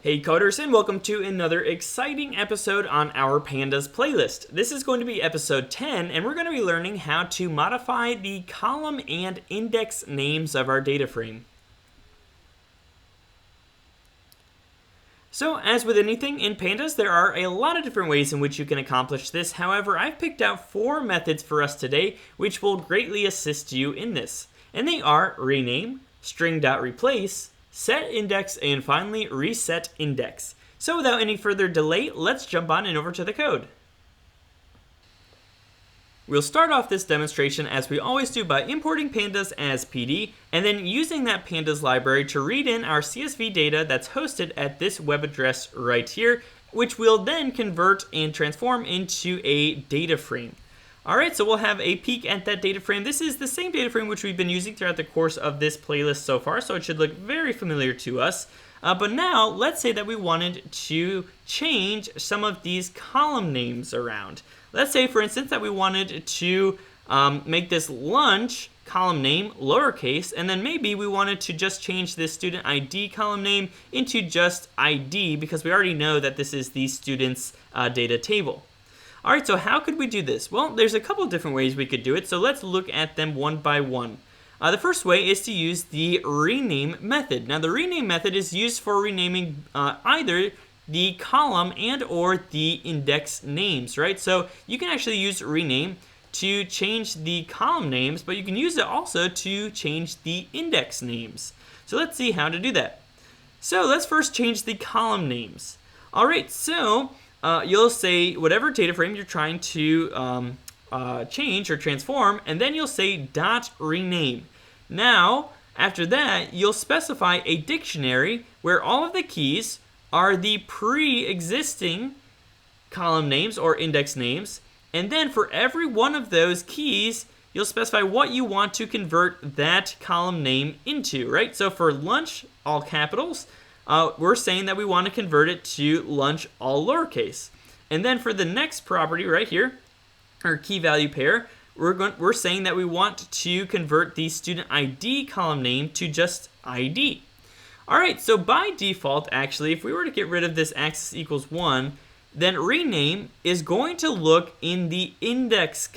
Hey coders, and welcome to another exciting episode on our Pandas playlist. This is going to be episode 10, and we're going to be learning how to modify the column and index names of our data frame. So, as with anything in Pandas, there are a lot of different ways in which you can accomplish this. However, I've picked out 4 methods for us today, which will greatly assist you in this. And they are rename, string.replace, set index, and finally reset index. So without any further delay, let's jump on and over to the code. We'll start off this demonstration as we always do by importing pandas as PD and then using that pandas library to read in our CSV data that's hosted at this web address right here, which we'll then convert and transform into a data frame. Alright, so we'll have a peek at that data frame. This is the same data frame which we've been using throughout the course of this playlist so far, so it should look very familiar to us. But now, let's say that we wanted to change some of these column names around. Let's say, for instance, that we wanted to make this lunch column name lowercase, and then maybe we wanted to just change this student ID column name into just ID, because we already know that this is the student's data table. Alright, so how could we do this? Well, there's a couple of different ways we could do it, so let's look at them one by one. The first way is to use the rename method. Now, the rename method is used for renaming either the column and or the index names, right? So you can actually use rename to change the column names, but you can use it also to change the index names. So let's see how to do that. So let's first change the column names. Alright, so you'll say whatever data frame you're trying to change or transform, and then you'll say .rename. Now, after that, you'll specify a dictionary where all of the keys are the pre-existing column names or index names, and then for every one of those keys, you'll specify what you want to convert that column name into, right? So for lunch, all capitals, we're saying that we want to convert it to lunch all lowercase. And then for the next property right here, our key value pair, we're saying that we want to convert the student ID column name to just ID. Alright, so by default, actually, if we were to get rid of this axis equals 1, then rename is going to look in the index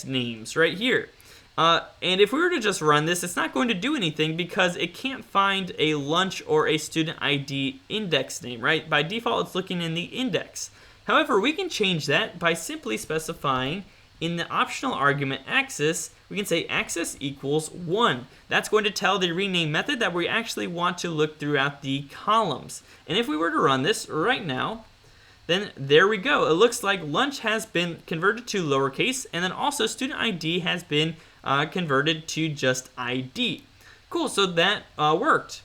names right here. And if we were to just run this, it's not going to do anything because it can't find a lunch or a student ID index name, right? By default, it's looking in the index. However, we can change that by simply specifying in the optional argument axis, we can say axis equals 1. That's going to tell the rename method that we actually want to look throughout the columns. And if we were to run this right now, then there we go. It looks like lunch has been converted to lowercase, and then also student ID has been converted to just ID. Cool, so that worked.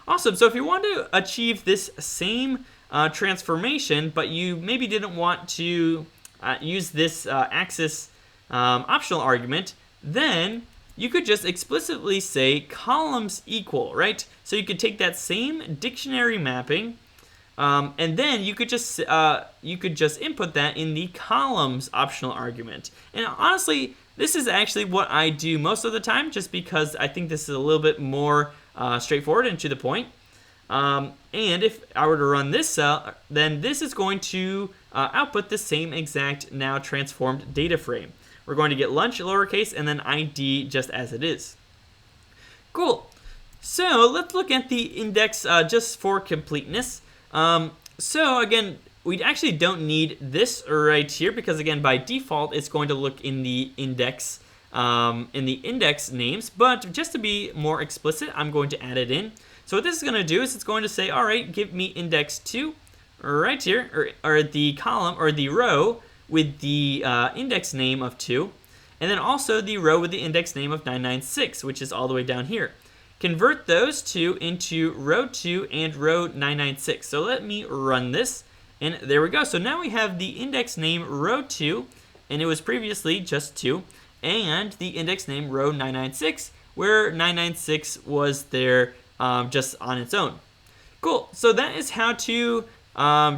Awesome, so if you want to achieve this same transformation, but you maybe didn't want to use this axis optional argument, then you could just explicitly say columns equal, right? So you could take that same dictionary mapping, and then you could just input that in the columns optional argument. And honestly, this is actually what I do most of the time, just because I think this is a little bit more straightforward and to the point. And if I were to run this cell, then this is going to output the same exact now transformed data frame. We're going to get lunch lowercase and then ID just as it is. Cool. So let's look at the index just for completeness. So again, we actually don't need this right here because again, by default, it's going to look in the index names. But just to be more explicit, I'm going to add it in. So what this is going to do is it's going to say, all right, give me index 2 right here, or the column or the row with the index name of 2, and then also the row with the index name of 996, which is all the way down here. Convert those two into row 2 and row 996. So let me run this, and there we go. So now we have the index name row 2, and it was previously just 2, and the index name row 996, where 996 was there just on its own. Cool, so that is how to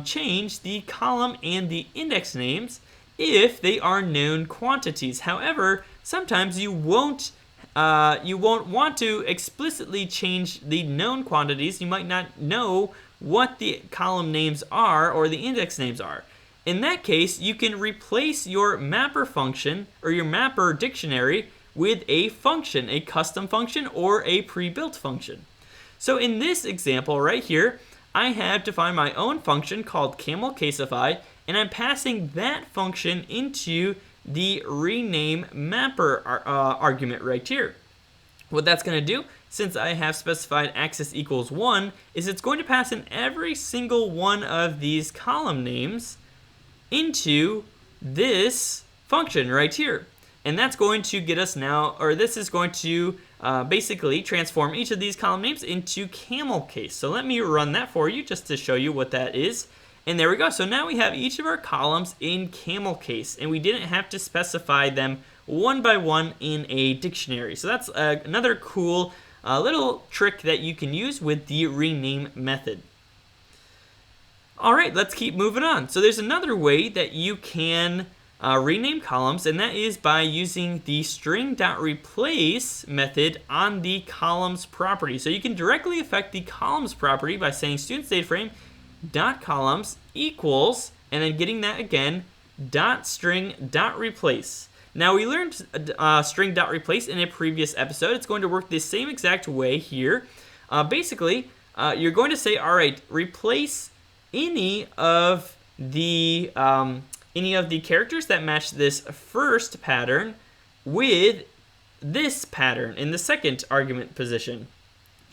change the column and the index names if they are known quantities. However, sometimes you won't you won't want to explicitly change the known quantities. You might not know what the column names are or the index names are. In that case, you can replace your mapper function or your mapper dictionary with a function, a custom function or a pre-built function. So in this example right here, I have defined my own function called camel-caseify, and I'm passing that function into the rename mapper argument right here. What that's going to do, since I have specified access equals 1, is it's going to pass in every single one of these column names into this function right here. And that's going to get us now, or this is going to basically transform each of these column names into camel case. So let me run that for you just to show you what that is. And there we go. So now we have each of our columns in camel case, and we didn't have to specify them one by one in a dictionary. So that's another cool little trick that you can use with the rename method. All right, let's keep moving on. So there's another way that you can rename columns, and that is by using the string.replace method on the columns property. So you can directly affect the columns property by saying student's dataframe dot columns equals, and then getting that again, dot string dot replace. Now we learned string dot replace in a previous episode. It's going to work the same exact way here. Basically, you're going to say, all right, replace any of the characters that match this first pattern with this pattern in the second argument position.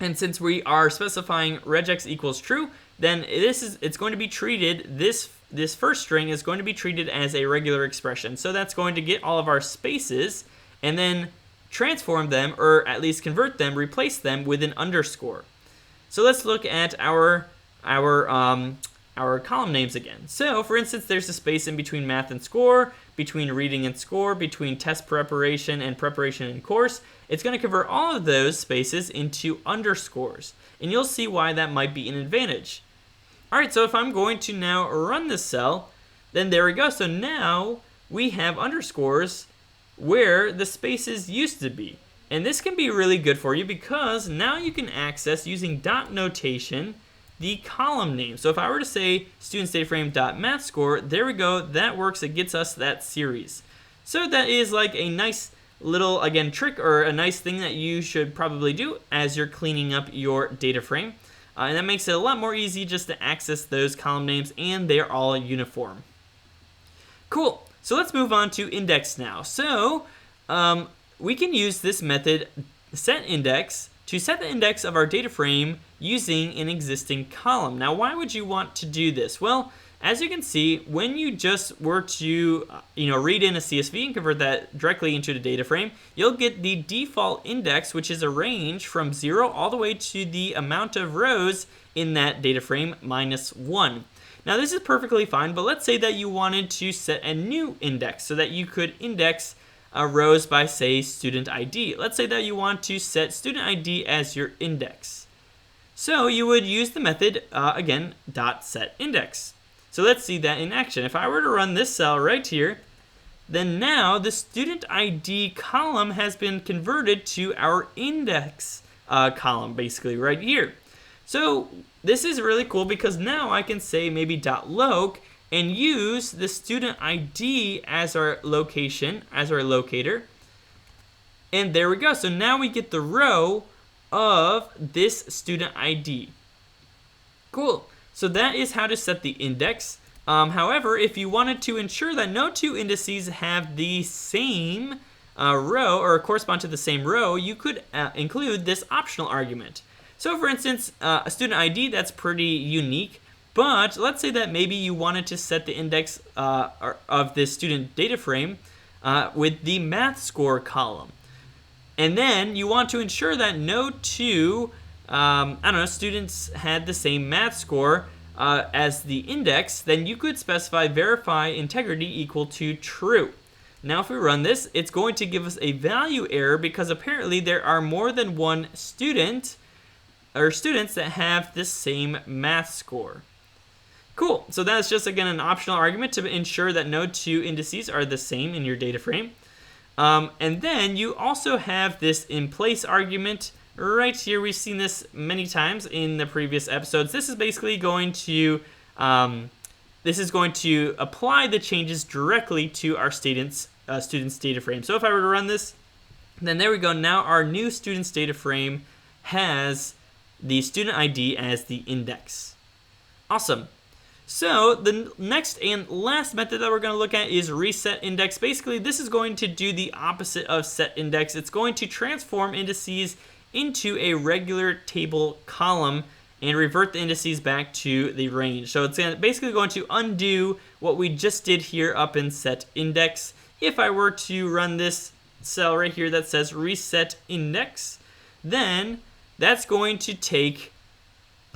And since we are specifying regex equals true, then it's going to be treated, this first string is going to be treated as a regular expression. So that's going to get all of our spaces and then transform them, or at least convert them, replace them with an underscore. So let's look at our column names again. So for instance, there's a space in between math and score, between reading and score, between test preparation and preparation and course. It's going to convert all of those spaces into underscores, and you'll see why that might be an advantage. All right, so if I'm going to now run this cell, then there we go. So now we have underscores where the spaces used to be. And this can be really good for you because now you can access, using dot notation, the column name. So if I were to say student's dataframe.mathscore, there we go, that works. It gets us that series. So that is like a nice little, again, trick, or a nice thing that you should probably do as you're cleaning up your data frame. And that makes it a lot more easy just to access those column names, and they're all uniform. Cool. So let's move on to index now. So we can use this method, setIndex, to set the index of our data frame using an existing column. Now, why would you want to do this? Well, as you can see, when you just were to read in a CSV and convert that directly into the data frame, you'll get the default index, which is a range from 0 all the way to the amount of rows in that data frame minus 1. Now, this is perfectly fine, but let's say that you wanted to set a new index so that you could index rows by, say, student ID. Let's say that you want to set student ID as your index. So you would use the method, again, .setIndex. So let's see that in action. If I were to run this cell right here, then now the student ID column has been converted to our index column, basically right here. So this is really cool because now I can say maybe .loc and use the student ID as our location, as our locator. And there we go. So now we get the row of this student ID. Cool. So that is how to set the index. However, if you wanted to ensure that no two indices have the same row or correspond to the same row, you could include this optional argument. So for instance, a student ID, that's pretty unique, but let's say that maybe you wanted to set the index of this student data frame with the math score column. And then you want to ensure that no two students had the same math score as the index, then you could specify verify integrity equal to true. Now if we run this, it's going to give us a value error because apparently there are more than one student or students that have the same math score. Cool, so that's just, again, an optional argument to ensure that no two indices are the same in your data frame. And then you also have this in place argument right here. We've seen this many times in the previous episodes. This is basically going to apply the changes directly to our student's data frame. So if I were to run this, then there we go. Now our new student's data frame has the student ID as the index. Awesome. So the next and last method that we're going to look at is reset index. Basically, this is going to do the opposite of set index. It's going to transform indices into a regular table column and revert the indices back to the range. So it's basically going to undo what we just did here up in set index. If I were to run this cell right here that says reset index, then that's going to take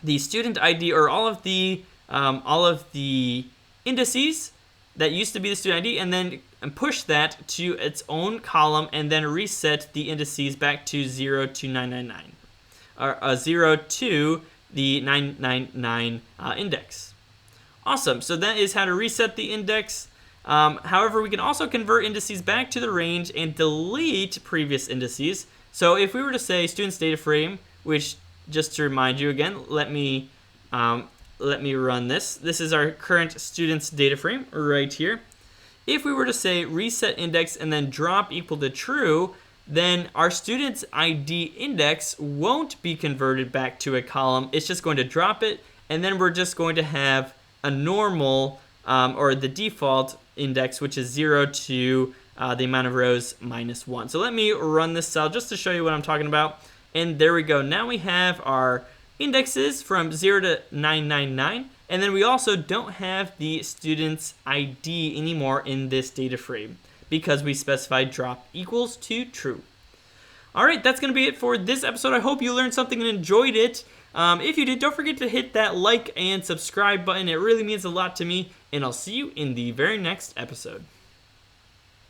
the student ID, or all of the indices that used to be the student ID, and then push that to its own column, and then reset the indices back to 0 to 999, or 0 to the 999 index. Awesome. So that is how to reset the index. However, we can also convert indices back to the range and delete previous indices. So if we were to say student's data frame, which, just to remind you again, let me run this. This is our current student's data frame right here. If we were to say reset index and then drop equal to true, then our student's ID index won't be converted back to a column. It's just going to drop it, and then we're just going to have a normal, or the default index, which is 0 to the amount of rows minus 1. So let me run this cell just to show you what I'm talking about. And there we go. Now we have our indexes from 0 to 999, and then we also don't have the student's ID anymore in this data frame because we specified drop equals to true. All right, that's going to be it for this episode. I hope you learned something and enjoyed it. If you did, don't forget to hit that like and subscribe button. It really means a lot to me, and I'll see you in the very next episode.